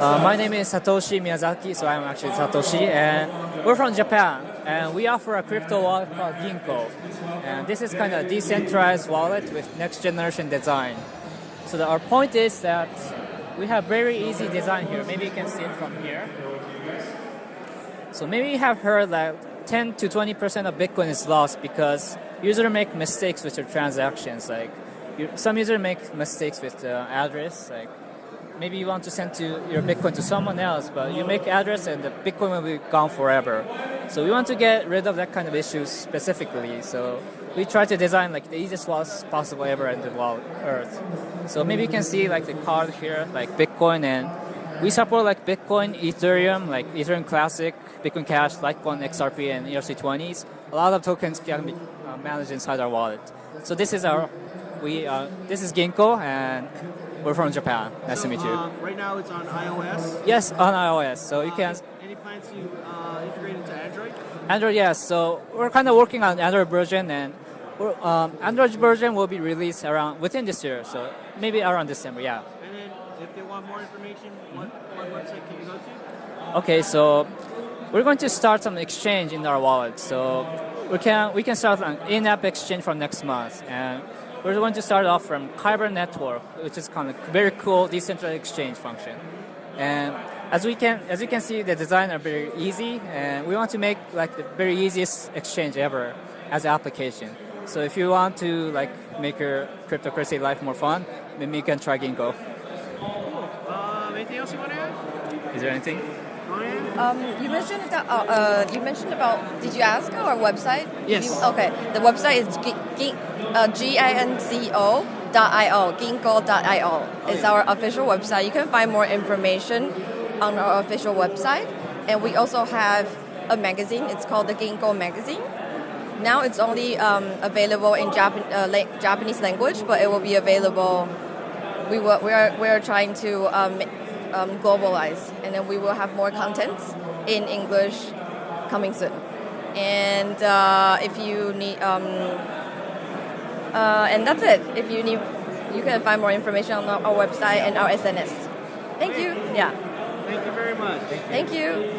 My name is Satoshi Miyazaki, so I'm actually Satoshi, and we're from Japan, and we offer a crypto wallet called Ginco. And this is kind of a decentralized wallet with next generation design. So our point is that we have very easy design here. Maybe you can see it from here. So maybe you have heard that 10 to 20% of Bitcoin is lost because users make mistakes with their transactions. Like some users make mistakes with the address. Like maybe you want to send your Bitcoin to someone else, but you make address and the Bitcoin will be gone forever. So we want to get rid of that kind of issues specifically. So we try to design like the easiest wallets possible ever in the earth. So maybe you can see like the card here, like Bitcoin, and we support like Bitcoin, Ethereum, like Ethereum Classic, Bitcoin Cash, Litecoin, XRP, and ERC20s. A lot of tokens can be managed inside our wallet. So this is this is Ginco, and we're from Japan. Nice to meet you. Right now it's on iOS? Yes, on iOS. So you can. Any plans to integrate into Android? Android, yes. So we're kind of working on Android version, and Android version will be released within this year. So maybe around December, yeah. And then if they want more information, what website can you go to? Okay, so we're going to start some exchange in our wallet. So we can start an in-app exchange from next month, and we're going to start off from Kyber Network, which is kind of very cool decentralized exchange function. And as you can see, the design are very easy, and we want to make like the very easiest exchange ever as an application. So if you want to like make your cryptocurrency life more fun, maybe you can try Ginco. Cool. Anything else you want to add? Is there anything? You mentioned that. You mentioned about. Did you ask our website? Yes. Okay. The website is ginco.io. Ginco.io. It's our official website. You can find more information on our official website, and we also have a magazine. It's called the Ginco magazine. Now it's only available in Japanese language, but it will be available. We are trying to globalize, and then we will have more contents in English coming soon. And if you need, and that's it. If you need, you can find more information on our website and our SNS. Thank you. Yeah. Thank you very much. Thank you.